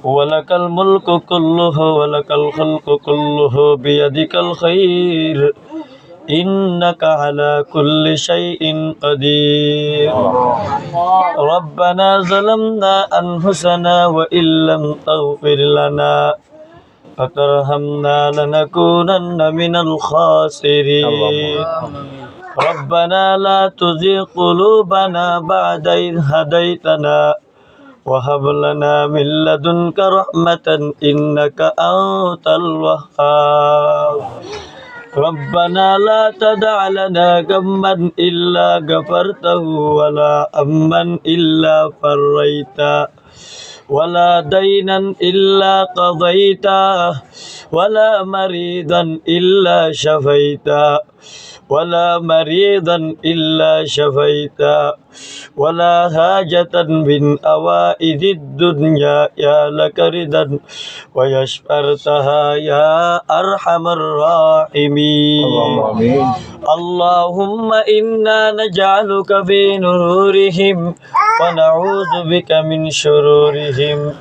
ولك الملك كله ولك الخلق كله بيدك الخير إنك على كل شيء قدير ربنا ظلمنا أنفسنا وإن لم تغفر لنا وترحمنا لنكونن من الخاسرين ربنا لا تزغ قلوبنا بعد إذ هديتنا وهب لنا من لدنك رحمة إنك أنت الوهاب ربنا لا تدع لنا ذنبا إلا غفرته ولا هما إلا فرجته ولا دينا إلا قضيته ولا مريضا إلا شفيته ولا مريضا إلا شفيته ولا حاجة من أوائد الدنيا يا لك رضا ويشفرتها يا أرحم الراحمين اللهم إنا نجعلك في نورهم ونعوذ بك من شرورهم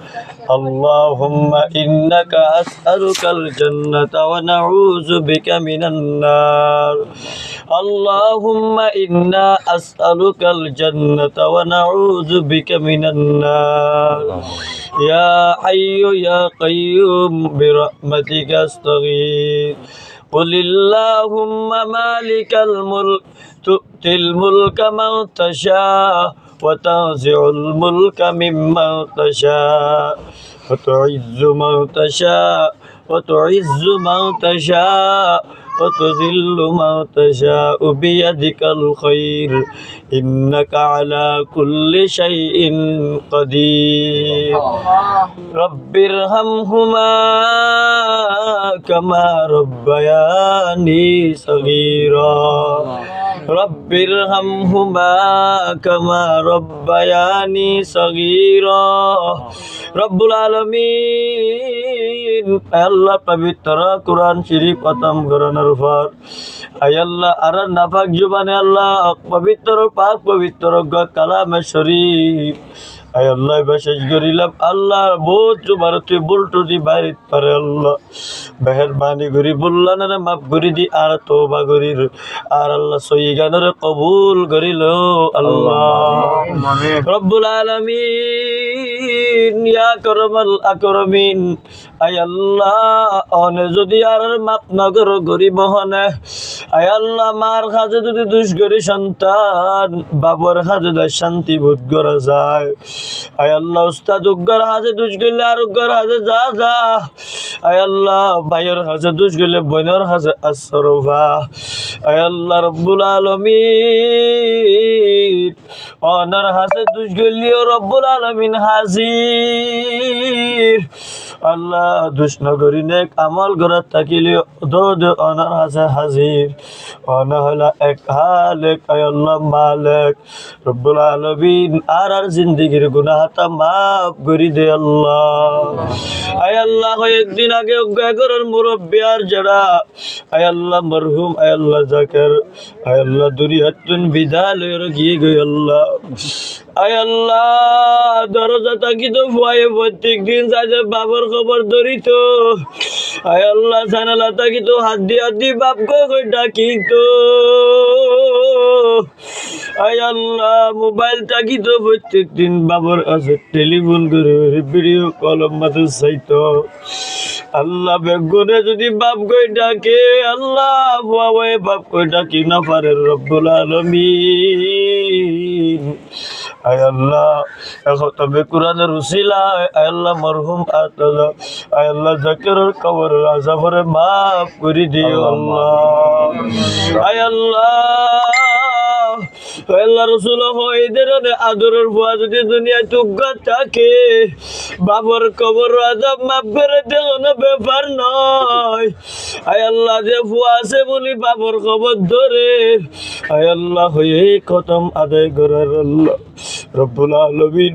اللهم إنك أسألك الجنة ونعوذ بك من النار اللهم إنا أسألك الجنة ونعوذ بك من النار يا حي يا قيوم برحمتك أستغيث قل اللهم مالك الملك تؤتي الملك من تشاء وتنزع الملك ممن تشاء وتعز من تشاء وتعز من تشاء وتذل من تشاء بيدك الخير إنك على كل شيء قدير رب ارحمهما كما ربياني صغيرا رب ارحمهما كما ربياني صغيرا রব্বুল আলামিন আল্লাহ পবিত্র কুরআন শরীফ খতম করানোর পর আল্লাহ আর নাপাক জবানে আল্লাহ পবিত্র পাক পবিত্র কালামে শরীফ আল্লাহ বিশেষ করিলাম আল্লাহ বহুত ভারতে বুলটু দি বাইরে পারে আল্লাহ মেহরবানি করি বললানের মাফ করি দি আর তওবা করির আর আল্লাহ সহি গানের কবুল করিল আল্লাহ রব্বুল আলামিন ইয়া করমাল আকরমিন আয় আল্লাহ অনে যদি আর মাপ নগর গরিব হনে আয় আল্লাহ মার কাজে যদি দুষ করি সন্তান বাবার কাজে শান্তি বোধ করা যায় আয় আল্লাহ উস্তাদ উগ্গর হাজে দুষ গেলে আর উগ্গর হাজে যা যা আয় আল্লাহ ভাইয়ের হাজে দুষ গেলে বোনের হাজে আসরফা আয় আল্লাহ রব্বুল আলামিন অনার হাজে দুষ গেলিও রব্বুল আলামিন হাজির আল্লাহ দুষ নগরী নেক আমল গড়াত থাকিলেও দোদ অনার হাজে হাজির অনা হলা এক হালেক আয় আল্লাহ মালিক রব্বুল আলামিন আর জিন্দেগির গুনাহটা মাফ করি দে আল্লাহ আয় আল্লাহ একদিন আগে ঘরের মুরব্বী আর যারা আয় আল্লাহ মরহুম আয় আল্লাহ জাকের আয় আল্লাহ দুনিয়াতুন বিদালয়ের গিয়ে গই আল্লাহ আয় আল্লাহ দরজা তাকি তো ভয়ে প্রত্যেক দিন যাতে বাবার খবর ধরিত আয় আল্লাহ জানালা তাকি তো হাত দি বাপ গো ডাকি তো আয় আল্লাহ মোবাইল থাকি তো প্রত্যেক দিন বাবার কাছে টেলিফোন করে ভিডিও কল মাঝে চাইতো আল্লাহ বেগুনে যদি বাপ কই ডাকে আল্লাহ বাবাই বাপ কই ডাকি না পারে রব্বুল আলামিন আয় আল্লাহ এখন তবে কোরআনের উসিলা আয় আল্লাহ মরহুম আতালা আয় আল্লাহ জাকিরের কবর আযাবরে মাফ করে দিও আল্লাহ আয় আল্লাহ আল্লাহ রসুল এদের আদরের ভুয়া যদি দুনিয়া টুকা থাকে বাবার কবর আযাব মাফ করে দেও না ব্যাপার নয় আয় আল্লাহ যে ভুয়া আছে বলি বাবার কবর ধরে আয় আল্লাহ হয়ে খতম আদায় করার আল্লাহ রব্বুল আলামিন